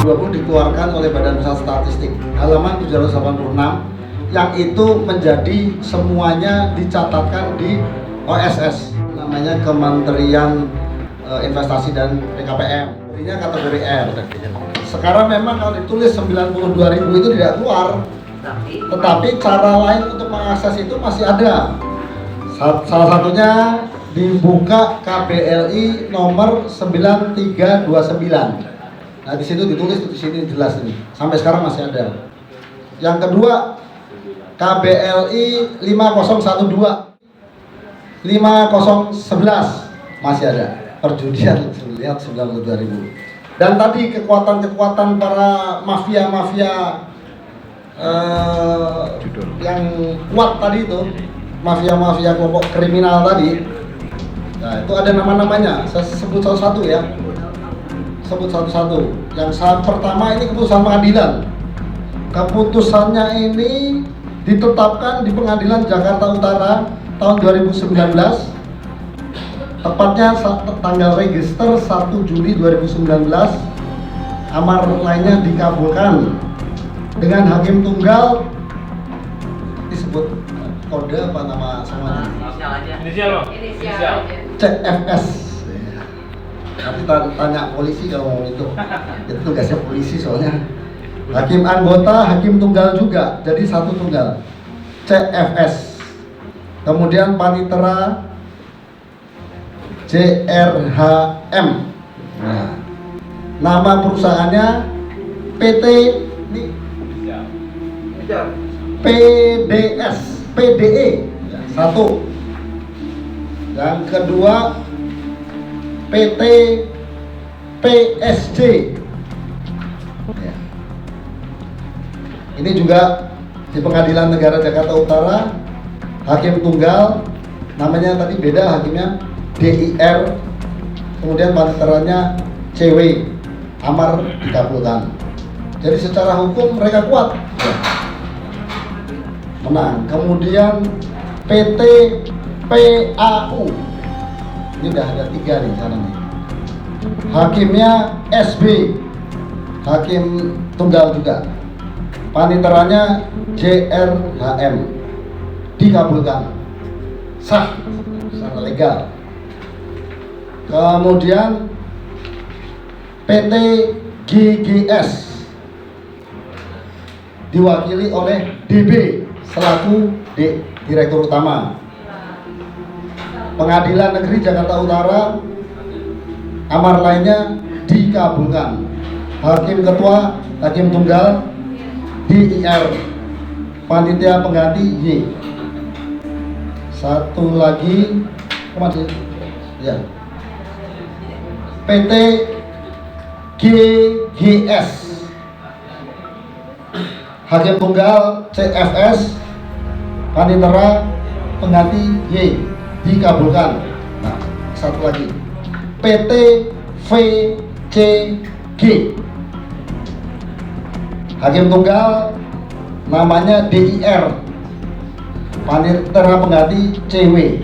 2020 dikeluarkan oleh Badan Pusat Statistik halaman 786 yang itu menjadi semuanya dicatatkan di OSS, namanya Kementerian Investasi dan PKPM, artinya kategori R. Sekarang memang kalau ditulis 92.000 itu tidak keluar, tetapi cara lain untuk mengakses itu masih ada. Salah satunya dibuka KBLI nomor 9329. Nah di situ ditulis, di sini jelas ini. Sampai sekarang masih ada. Yang kedua KBLI 5012, 5011 masih ada. Perjudian lihat 92.000. Dan tadi kekuatan-kekuatan para mafia-mafia yang kuat tadi itu, mafia-mafia kelompok kriminal tadi. Nah itu ada nama-namanya. Saya sebut satu-satu ya. Sebut satu-satu. Yang pertama ini keputusan pengadilan. Keputusannya ini ditetapkan di Pengadilan Jakarta Utara tahun 2019. Tepatnya tanggal register 1 Juli 2019. Amar lainnya dikabulkan dengan hakim tunggal disebut kode apa nama sama Inisial. CFS. Nanti tanya polisi kalau mau itu tugasnya polisi soalnya. Hakim anggota, hakim tunggal juga, jadi satu tunggal. CFS. Kemudian panitera JRHM. Nah, nama perusahaannya PT PDS, PDE satu. Yang kedua PT PSG. Ya. Ini juga di Pengadilan Negara Jakarta Utara, hakim tunggal, namanya tadi beda, hakimnya DIR, kemudian paniteranya CW, amar dikabulkan. Jadi secara hukum mereka kuat, ya. Menang. Kemudian PT PAU, ini udah ada 3 nih sana nih. Hakimnya SB, hakim tunggal juga. Paniteranya JRHM, dikabulkan, sah, secara legal. Kemudian PT GGS diwakili oleh DB selaku Direktur Utama. Pengadilan Negeri Jakarta Utara, amar lainnya dikabulkan. Hakim ketua, hakim tunggal DIR, panitia pengganti Y. Satu lagi kemana ya? PT GGS, hakim tunggal CFS, panitera pengganti Y, dikabulkan. Nah, satu lagi PT VCG, hakim tunggal namanya DIR, panitera pengganti CW.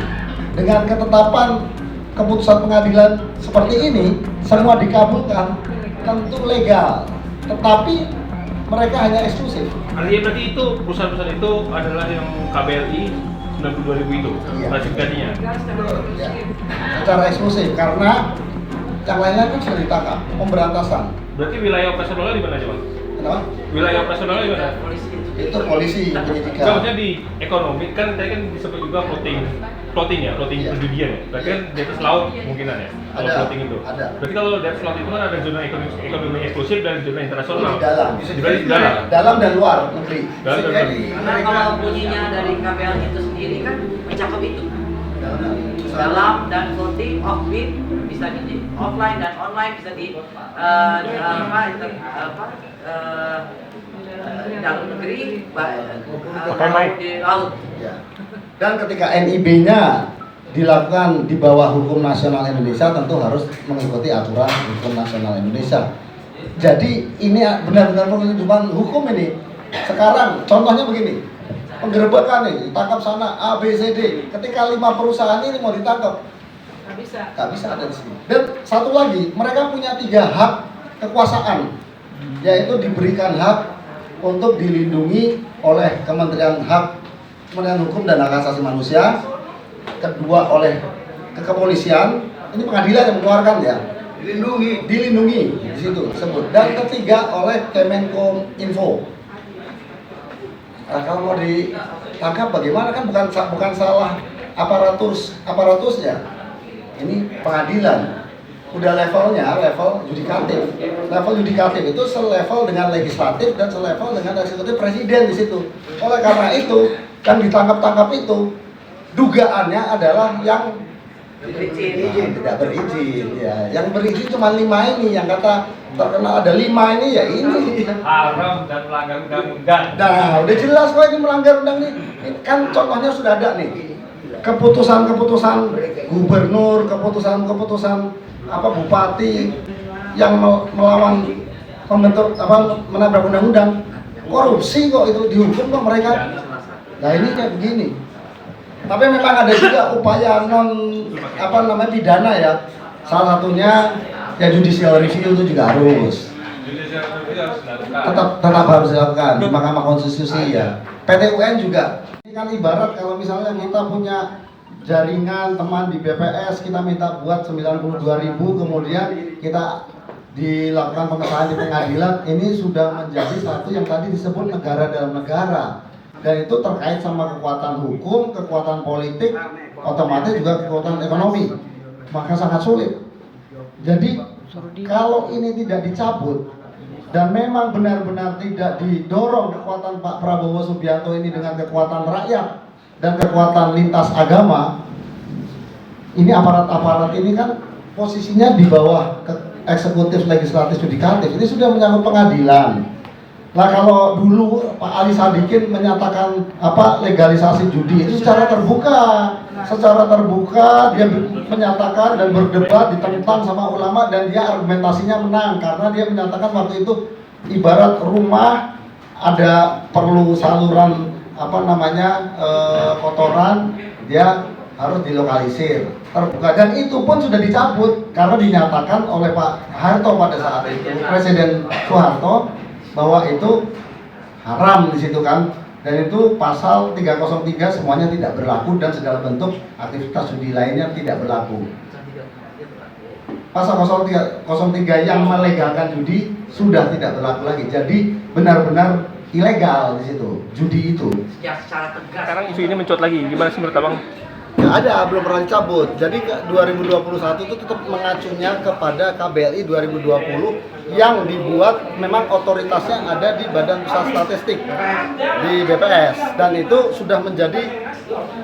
Dengan ketetapan keputusan pengadilan seperti ini, semua dikabulkan, tentu legal, tetapi mereka hanya eksklusif. Artinya berarti itu perusahaan-perusahaan itu adalah yang KBLI 92.000 itu, iya, klasifikasinya. Ya, secara eksklusif karena yang lain-lain kan sudah ditangkap, pemberantasan. Berarti wilayah operasionalnya di mana aja, Bang? Kenapa? Wilayah operasionalnya di mana? Itu polisi penyidikan. Maksudnya di ekonomi kan tadi kan disebut juga floating ya, Iya. perjudian ya. Berarti kan di atas laut kemungkinan ya. Kalau Ada, floating itu. ada. Berarti kalau di atas laut itu kan ada zona ekonomi eksklusif dan zona internasional. Di dalam. Di dalam. Dalam dan luar negeri. Dalam dan luar. Karena kalau bunyinya dari KPL itu sendiri kan mencakup itu. Dalam dan floating, offbeat bisa di offline dan online, bisa di dalam negeri, di laut. Ya. Dan ketika NIB-nya dilakukan di bawah hukum nasional Indonesia, tentu harus mengikuti aturan hukum nasional Indonesia. Jadi ini benar-benar penunjukan hukum ini. Sekarang contohnya begini, penggerebekan nih, ditangkap sana A, B, C, D. Ketika 5 perusahaan ini mau ditangkap, nggak bisa ada di sini. Dan satu lagi, mereka punya 3 hak kekuasaan yaitu diberikan hak untuk dilindungi oleh Kementerian Hukum dan Hak Asasi Manusia, kedua oleh kepolisian, ini pengadilan yang mengeluarkan ya, dilindungi di situ disebut, dan ketiga oleh Kemenkominfo. Nah, kalau mau ditangkap bagaimana, kan bukan salah aparatusnya, ini pengadilan. Udah level yudikatif. Level yudikatif itu selevel dengan legislatif dan selevel dengan eksekutif, presiden di situ. Oleh karena itu, yang ditangkap itu dugaannya adalah yang tidak berizin ya. Yang berizin cuma 5 ini, yang kata terkenal ada 5 ini ya ini. Haram dan melanggar undang-undang. Nah, udah jelas kok ini melanggar undang nih. Ini kan contohnya sudah ada nih. Keputusan gubernur, keputusan bupati yang melawan menabrak undang-undang, korupsi kok itu dihukum kok mereka. Nah ini kayak begini. Tapi memang ada juga upaya pidana ya. Salah satunya ya judicial review itu juga harus. Tetap harus dilakukan di Mahkamah Konstitusi ya. PT UN juga. Ini kan ibarat kalau misalnya kita punya jaringan teman di BPS, kita minta buat 92.000, kemudian kita dilakukan pengesahan di pengadilan, ini sudah menjadi satu yang tadi disebut negara dalam negara, dan itu terkait sama kekuatan hukum, kekuatan politik, otomatis juga kekuatan ekonomi, maka sangat sulit. Jadi kalau ini tidak dicabut dan memang benar-benar tidak didorong kekuatan Pak Prabowo Subianto ini dengan kekuatan rakyat dan kekuatan lintas agama, ini aparat-aparat ini kan posisinya di bawah eksekutif, legislatif, yudikatif, ini sudah menyangkut pengadilan. Nah kalau dulu Pak Ali Sadikin menyatakan legalisasi judi itu secara terbuka dia menyatakan dan berdebat, ditentang sama ulama, dan dia argumentasinya menang karena dia menyatakan waktu itu ibarat rumah ada perlu saluran kotoran, dia harus dilokalisir, terbuka, dan itu pun sudah dicabut karena dinyatakan oleh Pak Harto pada saat itu, Presiden Soeharto, bahwa itu haram di situ kan, dan itu pasal 303 semuanya tidak berlaku dan segala bentuk aktivitas judi lainnya tidak berlaku. Pasal 03 yang melegalkan judi sudah tidak berlaku lagi, jadi benar-benar ilegal di situ judi itu. Secara tegas. Sekarang isu ini mencuat lagi, gimana sih menurut Abang? Nggak ada, belum pernah dicabut. Jadi 2021 itu tetap mengacunya kepada KBLI 2020 yang dibuat memang otoritasnya ada di Badan Pusat Statistik di BPS, dan itu sudah menjadi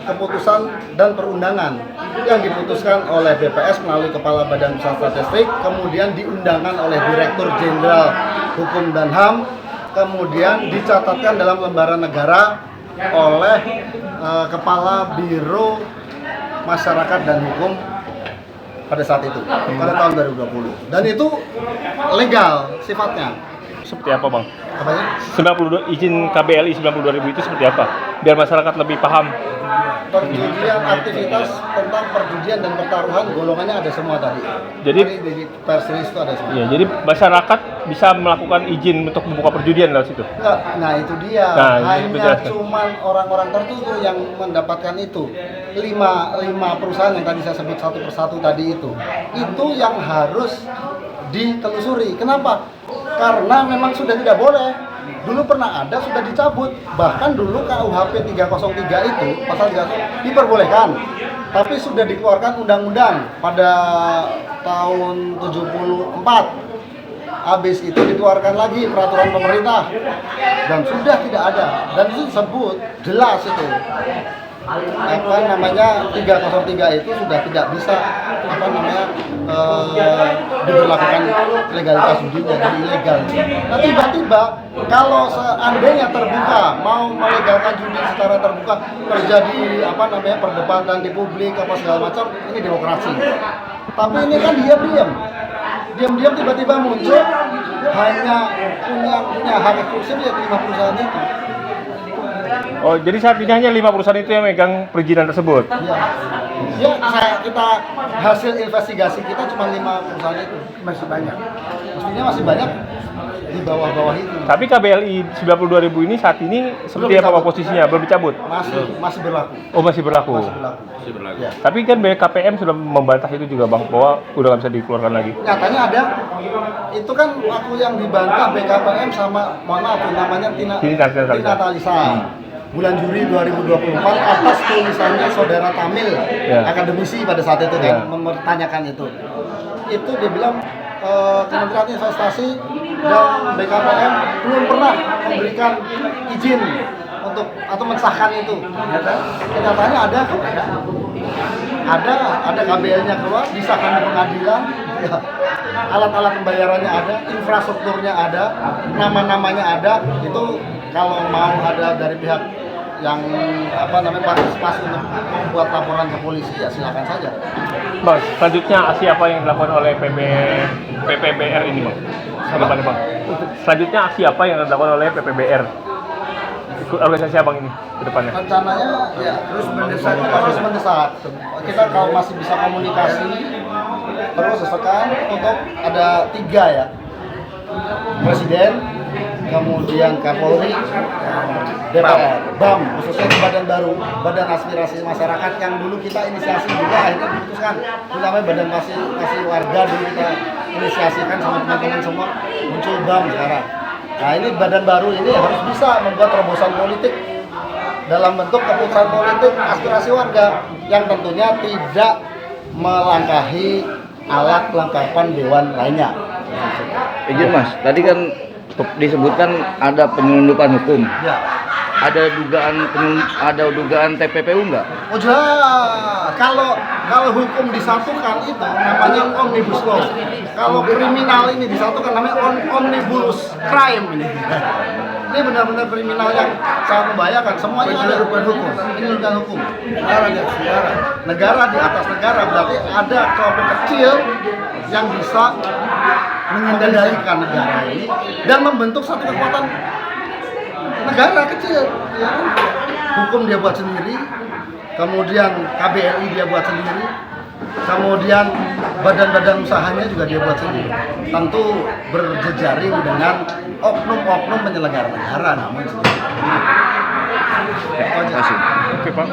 keputusan dan perundangan yang diputuskan oleh BPS melalui Kepala Badan Pusat Statistik, kemudian diundangkan oleh Direktur Jenderal Hukum dan HAM, kemudian dicatatkan dalam lembaran negara oleh Kepala Biro Masyarakat dan Hukum pada saat itu, pada tahun 2020, dan itu legal sifatnya. Seperti apa Bang? Apanya? 92 izin KBLI 92.000 itu seperti apa? Biar masyarakat lebih paham. Perjudian, aktivitas tentang perjudian dan pertaruhan, golongannya ada semua tadi. Jadi di pers rilis itu ada semua. Iya, jadi masyarakat bisa melakukan izin untuk membuka perjudian lewat situ. Enggak, nah itu dia. Nah, hanya cuman orang-orang tertentu yang mendapatkan itu. 5 perusahaan yang tadi saya sebut satu persatu tadi itu yang harus ditelusuri. Kenapa? Karena memang sudah tidak boleh. Dulu pernah ada, sudah dicabut. Bahkan dulu KUHP 303 itu, pasal 303 diperbolehkan. Tapi sudah dikeluarkan undang-undang pada tahun 74. Habis itu dikeluarkan lagi peraturan pemerintah. Dan sudah tidak ada. Dan itu disebut jelas itu. 303 itu sudah tidak bisa diberlakukan legalitas judi, jadi ilegal. Nah tiba-tiba kalau seandainya terbuka mau melegalkan judi secara terbuka, terjadi perdebatan di publik segala macam, ini demokrasi. Tapi ini kan diam-diam tiba-tiba muncul hanya punya hak eksklusif ya 5 perusahaan itu. Oh, jadi saat ini hanya 5 perusahaan itu yang megang perizinan tersebut? Ya, kita hasil investigasi kita cuma 5 perusahaan itu. Masih banyak. Mestinya masih banyak. di bawah-bawah itu. Tapi KBLI 92.000 ini saat ini seperti apa Pak posisinya? Belum dicabut? Masih berlaku. Oh, masih berlaku. Masih berlaku. Ya. Tapi kan BKPM sudah membantah itu juga Bang, bahwa udah nggak bisa dikeluarkan lagi. Nyatanya ada, itu kan waktu yang dibantah BKPM sama, mohon maaf namanya Tina Talisa. Bulan Juli 2024 atas tulisannya saudara Tamil, akademisi pada saat itu kan, mempertanyakan itu. Itu dia bilang Kementerian Investasi dan BKPM belum pernah memberikan izin untuk atau mensahkan itu. Kenyataannya ada KBL-nya keluar, disahkan di pengadilan, ya, alat-alat pembayarannya ada, infrastrukturnya ada, nama-namanya ada. Itu kalau mau ada dari pihak yang partisipasi untuk membuat laporan ke polisi, ya silakan saja. Bang, selanjutnya aksi apa yang dilakukan oleh PPBR ini Bang? Kedepannya Bang. Selanjutnya aksi apa yang dilakukan oleh PPBR? Organisasi abang ini ke depannya? Rencananya ya terus mendesak. Kita kalau masih bisa komunikasi terus sesekan untuk ada 3 ya. Presiden, kemudian Kapolri, DPR, BAM, khususnya Badan Baru, Badan Aspirasi Masyarakat yang dulu kita inisiasi juga akhirnya diputuskan. Itu namanya Badan Aspirasi Warga, dulu kita inisiasikan sama teman-teman semua, muncul BAM sekarang. Nah ini badan baru ini harus bisa membuat terobosan politik dalam bentuk keputusan politik aspirasi warga yang tentunya tidak melangkahi alat kelengkapan dewan lainnya. Izin Mas, tadi kan disebutkan ada penyelundupan hukum. Ya. Ada dugaan TPPU nggak? Oh jelas. Kalau hukum disatukan itu namanya omnibus law. Kalau kriminal ini disatukan namanya omnibus crime ini. Ini benar-benar kriminal yang sangat membahayakan. Semuanya ada penyelundupan hukum. Negara di atas negara, berarti ada kelompok kecil yang bisa mengendalikan negara ini dan membentuk satu kekuatan negara kecil, ya. Hukum dia buat sendiri, kemudian KBLI dia buat sendiri, kemudian badan-badan usahanya juga dia buat sendiri. Tentu berjejaring dengan oknum-oknum penyelenggara negara, namun sendiri. Terima kasih. Oke Pak.